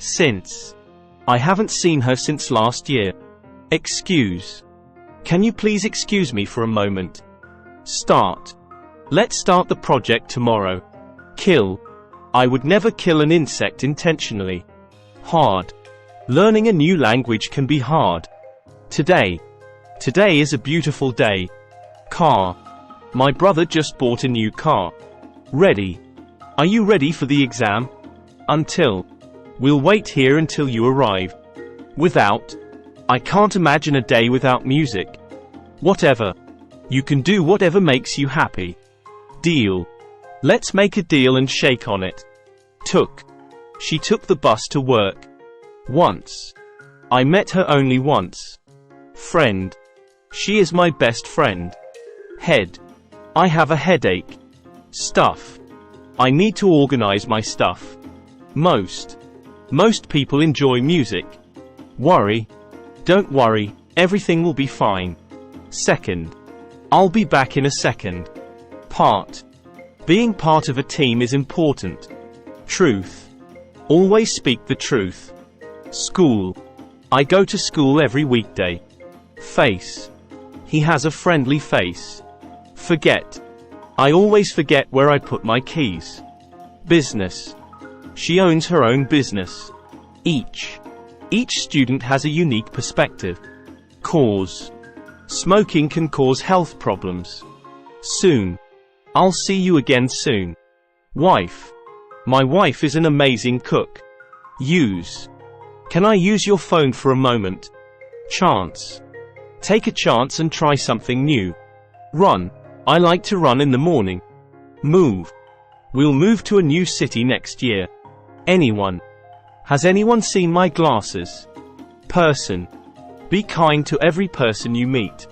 Since. I haven't seen her since last year. Excuse. Can you please excuse me for a moment? Start. Let's start the project tomorrow. Kill. I would never kill an insect intentionally. Hard. Learning a new language can be hard. Today. Today is a beautiful day. Car. My brother just bought a new car. Ready. Are you ready for the exam? Until. We'll wait here until you arrive. Without. I can't imagine a day without music. Whatever. You can do whatever makes you happy. Deal. Let's make a deal and shake on it. Took. She took the bus to work. Once. I met her only once. Friend. She is my best friend. Head. I have a headache. Stuff. I need to organize my stuff. Most. Most people enjoy music. Worry. Don't worry, everything will be fine. Second. I'll be back in a second. Part. Being part of a team is important. Truth. Always speak the truth. School. I go to school every weekday. Face. He has a friendly face. Forget. I always forget where I put my keys. Business. She owns her own business. Each. Each student has a unique perspective. Cause. Smoking can cause health problems. Soon. I'll see you again soon. Wife. My wife is an amazing cook. Use. Can I use your phone for a moment? Chance. Take a chance and try something new. Run. I like to run in the morning. Move. We'll move to a new city next year. Anyone. Has anyone seen my glasses? Person. Be kind to every person you meet.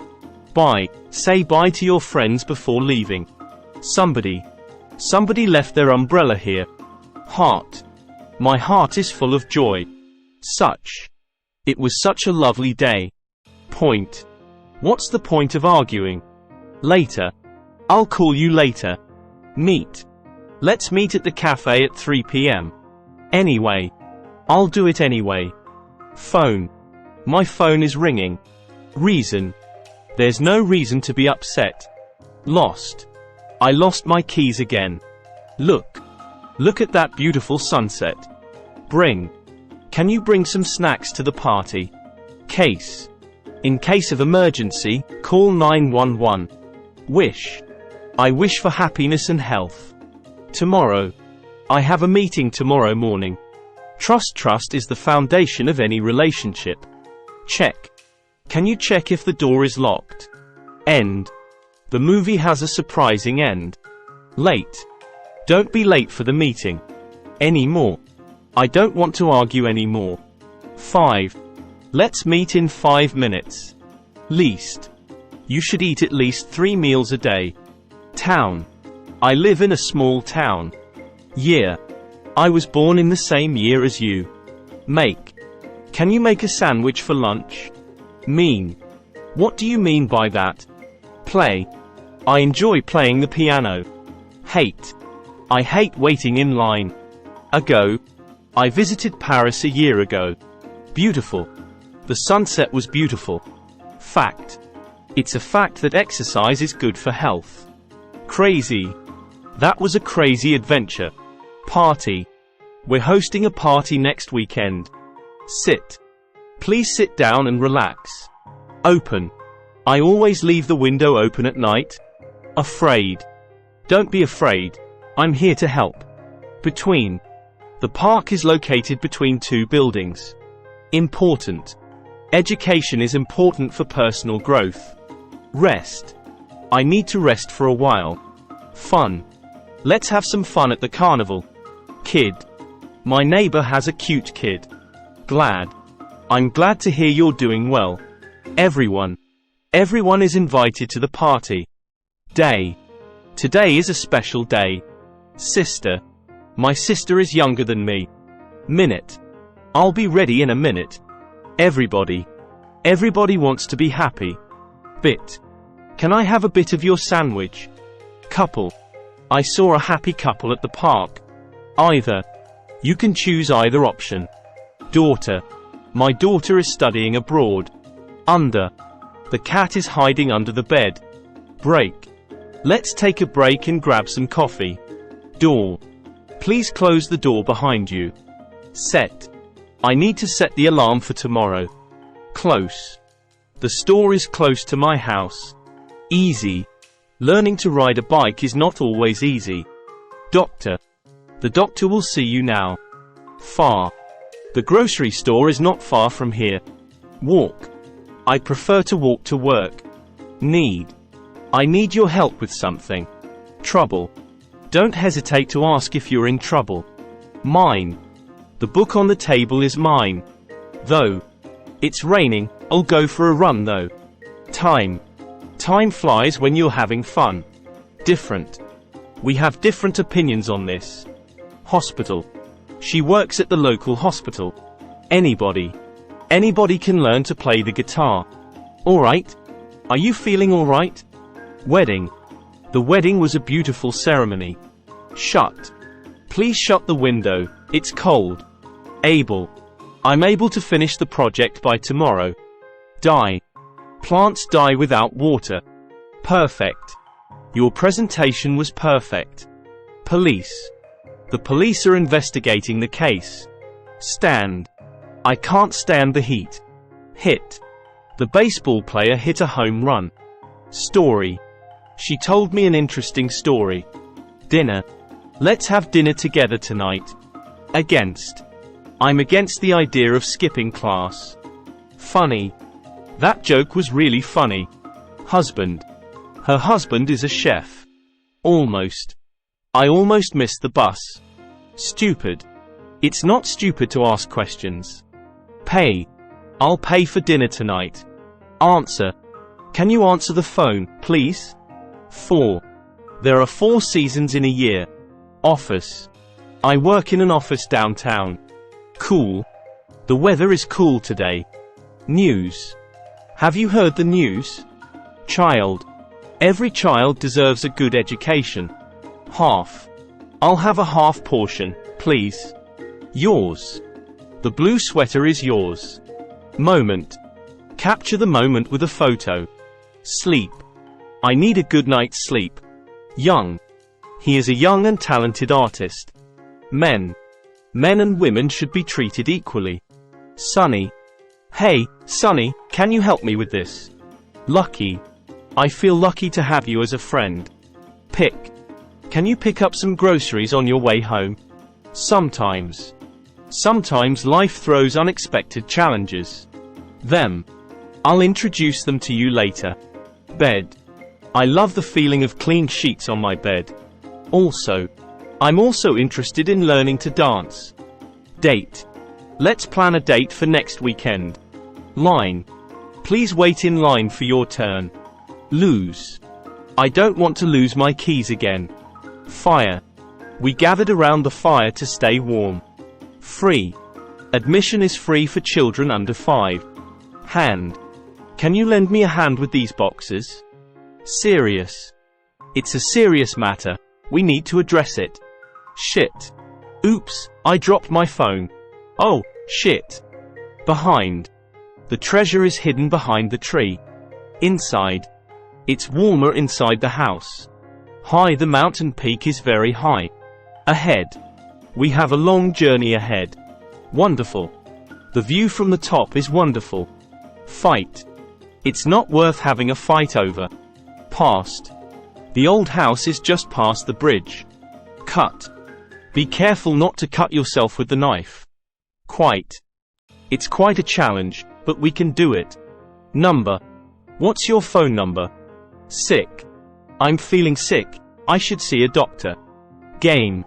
Bye. Say bye to your friends before leaving. Somebody. Somebody left their umbrella here. Heart. My heart is full of joy. Such. It was such a lovely day. Point. What's the point of arguing? Later. I'll call you later. Meet. Let's meet at the cafe at 3 p.m. Anyway. I'll do it anyway. Phone. My phone is ringing. Reason. There's no reason to be upset. Lost. I lost my keys again. Look. Look at that beautiful sunset. Bring. Can you bring some snacks to the party? Case. In case of emergency, call 911. Wish. I wish for happiness and health. Tomorrow. I have a meeting tomorrow morning. Trust is the foundation of any relationship. Check. Can you check if the door is locked? End. The movie has a surprising end. Late. Don't be late for the meeting. Anymore. I don't want to argue anymore. 5. Let's meet in 5 minutes. Least. You should eat at least 3 meals a day. Town. I live in a small town. Year. I was born in the same year as you. Make. Can you make a sandwich for lunch? Mean. What do you mean by that? Play. I enjoy playing the piano. Hate. I hate waiting in line. Ago. I visited Paris a year ago. Beautiful. The sunset was beautiful. Fact. It's a fact that exercise is good for health. Crazy. That was a crazy adventure. Party. We're hosting a party next weekend. Sit. Please sit down and relax. Open. I always leave the window open at night. Afraid. Don't be afraid. I'm here to help. Between. The park is located between 2 buildings. Important. Education is important for personal growth. Rest. I need to rest for a while. Fun. Let's have some fun at the carnival. Kid. My neighbor has a cute kid. Glad. I'm glad to hear you're doing well. Everyone. Everyone is invited to the party. Day. Today is a special day. Sister. My sister is younger than me. Minute. I'll be ready in a minute. Everybody. Everybody wants to be happy. Bit. Can I have a bit of your sandwich? Couple. I saw a happy couple at the park. Either. You can choose either option. Daughter. My daughter is studying abroad. Under. The cat is hiding under the bed. Break. Let's take a break and grab some coffee. Door. Please close the door behind you. Set. I need to set the alarm for tomorrow. Close. The store is close to my house. Easy. Learning to ride a bike is not always easy. Doctor. The doctor will see you now. Far. The grocery store is not far from here. Walk. I prefer to walk to work. Need. I need your help with something. Trouble. Don't hesitate to ask if you're in trouble. Mine. The book on the table is mine. Though. It's raining, I'll go for a run though. Time. Time flies when you're having fun. Different. We have different opinions on this. Hospital. She works at the local hospital. Anybody. Anybody can learn to play the guitar. Alright. Are you feeling alright? Wedding. The wedding was a beautiful ceremony. Shut. Please shut the window, it's cold. Able. I'm able to finish the project by tomorrow. Die. Plants die without water. Perfect. Your presentation was perfect. Police. The police are investigating the case. Stand. I can't stand the heat. Hit. The baseball player hit a home run. Story. She told me an interesting story. Dinner. Let's have dinner together tonight. Against. I'm against the idea of skipping class. Funny. That joke was really funny. Husband. Her husband is a chef. Almost. I almost missed the bus. Stupid. It's not stupid to ask questions. Pay. I'll pay for dinner tonight. Answer. Can you answer the phone, please? 4. There are 4 seasons in a year. Office. I work in an office downtown. Cool. The weather is cool today. News. Have you heard the news? Child. Every child deserves a good education. Half. I'll have a half portion, please. Yours. The blue sweater is yours. Moment. Capture the moment with a photo. Sleep. I need a good night's sleep. Young. He is a young and talented artist. Men. Men and women should be treated equally. Sunny. Hey, Sunny, can you help me with this? Lucky. I feel lucky to have you as a friend. Pick. Can you pick up some groceries on your way home? Sometimes. Sometimes life throws unexpected challenges. Them. I'll introduce them to you later. Bed. I love the feeling of clean sheets on my bed. Also. I'm also interested in learning to dance. Date. Let's plan a date for next weekend. Line. Please wait in line for your turn. Lose. I don't want to lose my keys again. Fire. We gathered around the fire to stay warm. Free. Admission is free for children under 5. Hand. Can you lend me a hand with these boxes? Serious. It's a serious matter. We need to address it. Shit. Oops, I dropped my phone. Oh, shit. Behind. The treasure is hidden behind the tree. Inside. It's warmer inside the house. High. The mountain peak is very high. Ahead. We have a long journey ahead. Wonderful. The view from the top is wonderful. Fight. It's not worth having a fight over. Past. The old house is just past the bridge. Cut. Be careful not to cut yourself with the knife. Quite. It's quite a challenge, but we can do it. Number. What's your phone number? Sick. I'm feeling sick. I should see a doctor. Game.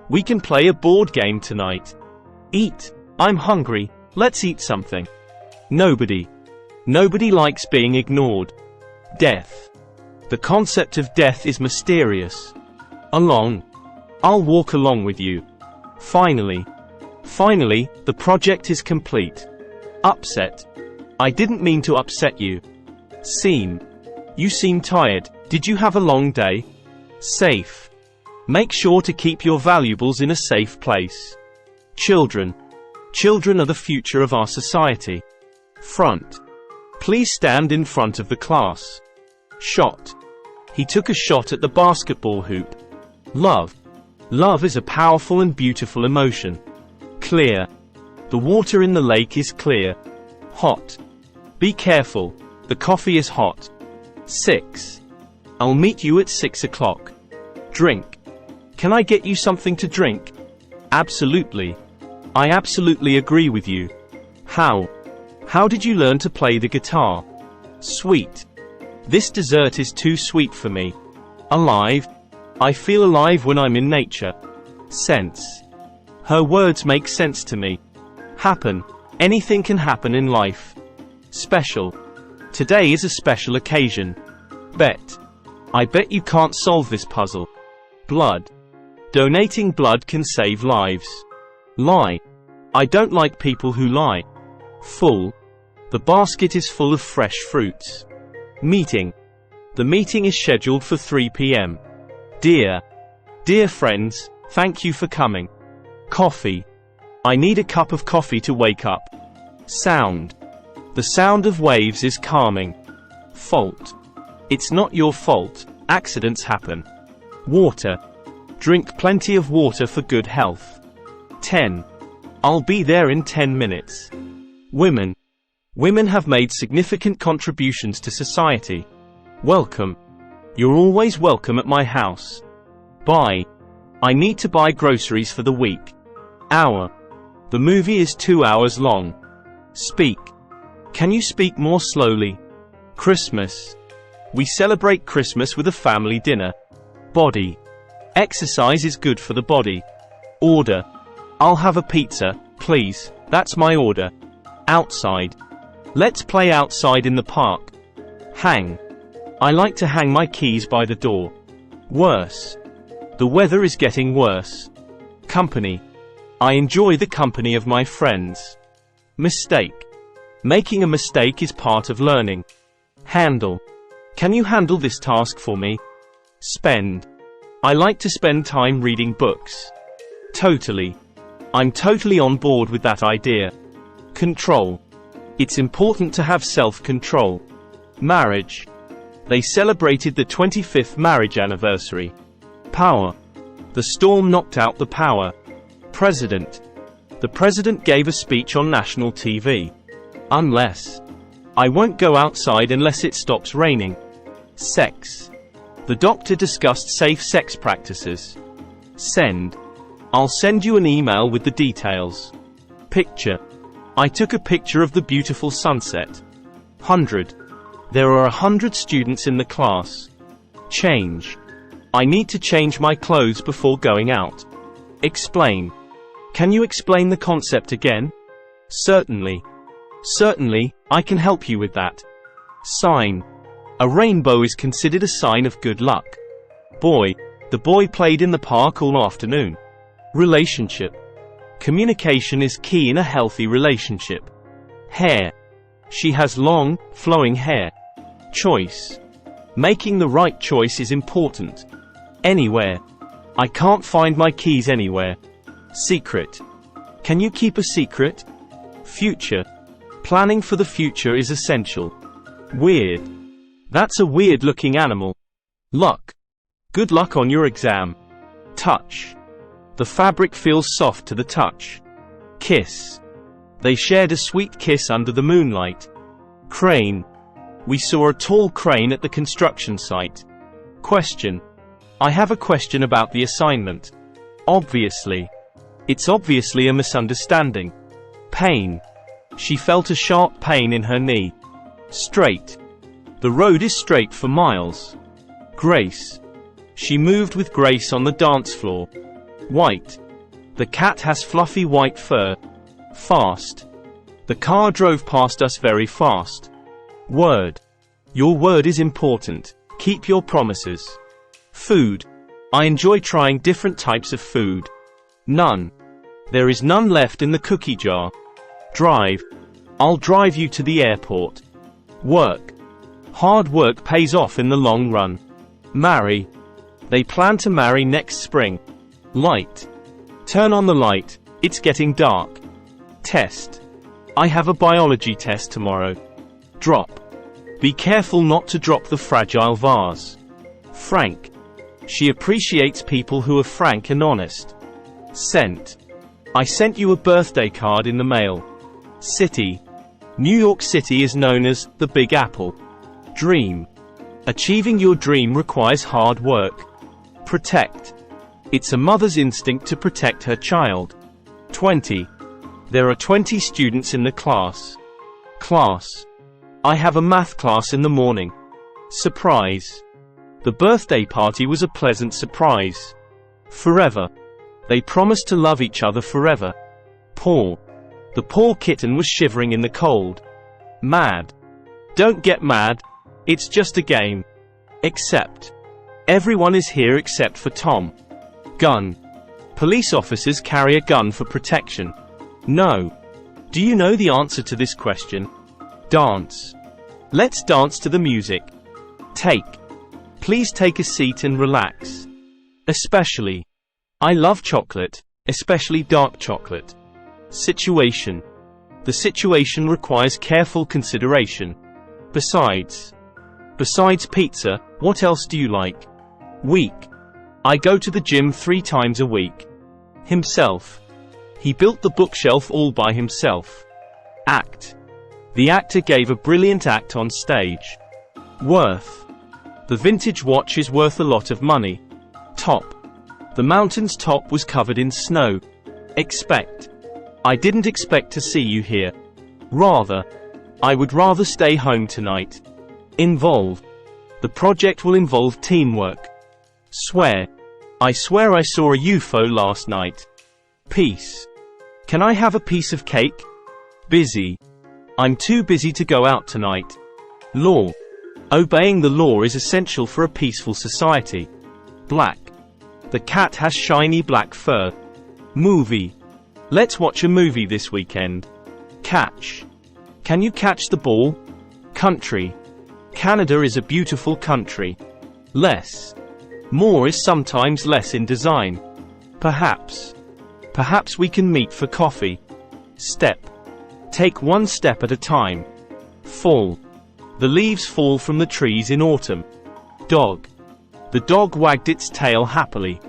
We can play a board game tonight. Eat. I'm hungry. Let's eat something. Nobody. Nobody likes being ignored. Death. The concept of death is mysterious. Along. I'll walk along with you. Finally. Finally, the project is complete. Upset. I didn't mean to upset you. Seem. You seem tired. Did you have a long day? Safe. Make sure to keep your valuables in a safe place. Children. Children are the future of our society. Front. Please stand in front of the class. Shot. He took a shot at the basketball hoop. Love. Love is a powerful and beautiful emotion. Clear. The water in the lake is clear. Hot. Be careful, the coffee is hot. 6. I'll meet you at 6 o'clock. Drink. Can I get you something to drink? Absolutely. I absolutely agree with you. How? How did you learn to play the guitar? Sweet. This dessert is too sweet for me. Alive. I feel alive when I'm in nature. Sense. Her words make sense to me. Happen. Anything can happen in life. Special. Today is a special occasion. Bet. I bet you can't solve this puzzle. Blood. Donating blood can save lives. Lie. I don't like people who lie. Full. The basket is full of fresh fruits. Meeting. The meeting is scheduled for 3 p.m. Dear. Dear friends, thank you for coming. Coffee. I need a cup of coffee to wake up. Sound. The sound of waves is calming. Fault. It's not your fault, accidents happen. Water. Drink plenty of water for good health. 10. I'll be there in 10 minutes. Women. Women have made significant contributions to society. Welcome. You're always welcome at my house. Buy. I need to buy groceries for the week. Hour. The movie is 2 hours long. Speak. Can you speak more slowly? Christmas. We celebrate Christmas with a family dinner. Body. Exercise is good for the body. Order. I'll have a pizza, please. That's my order. Outside. Let's play outside in the park. Hang. I like to hang my keys by the door. Worse. The weather is getting worse. Company. I enjoy the company of my friends. Mistake. Making a mistake is part of learning. Handle. Can you handle this task for me? Spend. I like to spend time reading books. Totally. I'm totally on board with that idea. Control. It's important to have self-control. Marriage. They celebrated the 25th marriage anniversary. Power. The storm knocked out the power. President. The president gave a speech on national TV. Unless. I won't go outside unless it stops raining. Sex. The doctor discussed safe sex practices. Send. I'll send you an email with the details. Picture. I took a picture of the beautiful sunset. 100. There are 100 students in the class. Change. I need to change my clothes before going out. Explain. Can you explain the concept again? Certainly. Certainly, I can help you with that. Sign. A rainbow is considered a sign of good luck. Boy. The boy played in the park all afternoon. Relationship. Communication is key in a healthy relationship. Hair. She has long, flowing hair. Choice. Making the right choice is important. Anywhere. I can't find my keys anywhere. Secret. Can you keep a secret? Future. Planning for the future is essential. Weird. That's a weird-looking animal. Luck. Good luck on your exam. Touch. The fabric feels soft to the touch. Kiss. They shared a sweet kiss under the moonlight. Crane. We saw a tall crane at the construction site. Question. I have a question about the assignment. Obviously. It's obviously a misunderstanding. Pain. She felt a sharp pain in her knee. Straight. The road is straight for miles. Grace. She moved with grace on the dance floor. White. The cat has fluffy white fur. Fast. The car drove past us very fast. Word. Your word is important. Keep your promises. Food. I enjoy trying different types of food. None. There is none left in the cookie jar. Drive. I'll drive you to the airport. Work. Hard work pays off in the long run. Marry. They plan to marry next spring. Light. Turn on the light, it's getting dark. Test. I have a biology test tomorrow. Drop. Be careful not to drop the fragile vase. Frank. She appreciates people who are frank and honest. Sent. I sent you a birthday card in the mail. City. New York City is known as the Big Apple. Dream. Achieving your dream requires hard work. Protect. It's a mother's instinct to protect her child. 20. There are 20 students in the class. Class. I have a math class in the morning. Surprise. The birthday party was a pleasant surprise. Forever. They promised to love each other forever. Paw. The poor kitten was shivering in the cold. Mad. Don't get mad. It's just a game. Except. Everyone is here except for Tom. Gun. Police officers carry a gun for protection. No. Do you know the answer to this question? Dance. Let's dance to the music. Take. Please take a seat and relax. Especially. I love chocolate, especially dark chocolate. Situation. The situation requires careful consideration. Besides. Besides pizza, what else do you like? Week. I go to the gym 3 times a week. Himself. He built the bookshelf all by himself. Act. The actor gave a brilliant act on stage. Worth. The vintage watch is worth a lot of money. Top. The mountain's top was covered in snow. Expect. I didn't expect to see you here. Rather. I would rather stay home tonight. Involve. The project will involve teamwork. Swear. I swear I saw a UFO last night. Peace. Can I have a piece of cake? Busy. I'm too busy to go out tonight. Law. Obeying the law is essential for a peaceful society. Black. The cat has shiny black fur. Movie. Let's watch a movie this weekend. Catch. Can you catch the ball? Country. Canada is a beautiful country. Less. More is sometimes less in design. Perhaps. Perhaps we can meet for coffee. Step. Take one step at a time. Fall. The leaves fall from the trees in autumn. Dog. The dog wagged its tail happily.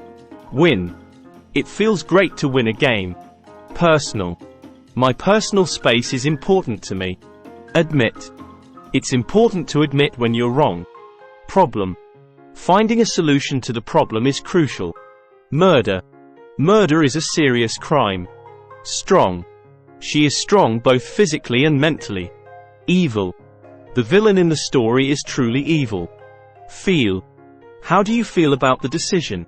Win. It feels great to win a game. Personal. My personal space is important to me. Admit. It's important to admit when you're wrong. Problem. Finding a solution to the problem is crucial. Murder. Murder is a serious crime. Strong. She is strong both physically and mentally. Evil. The villain in the story is truly evil. Feel. How do you feel about the decision?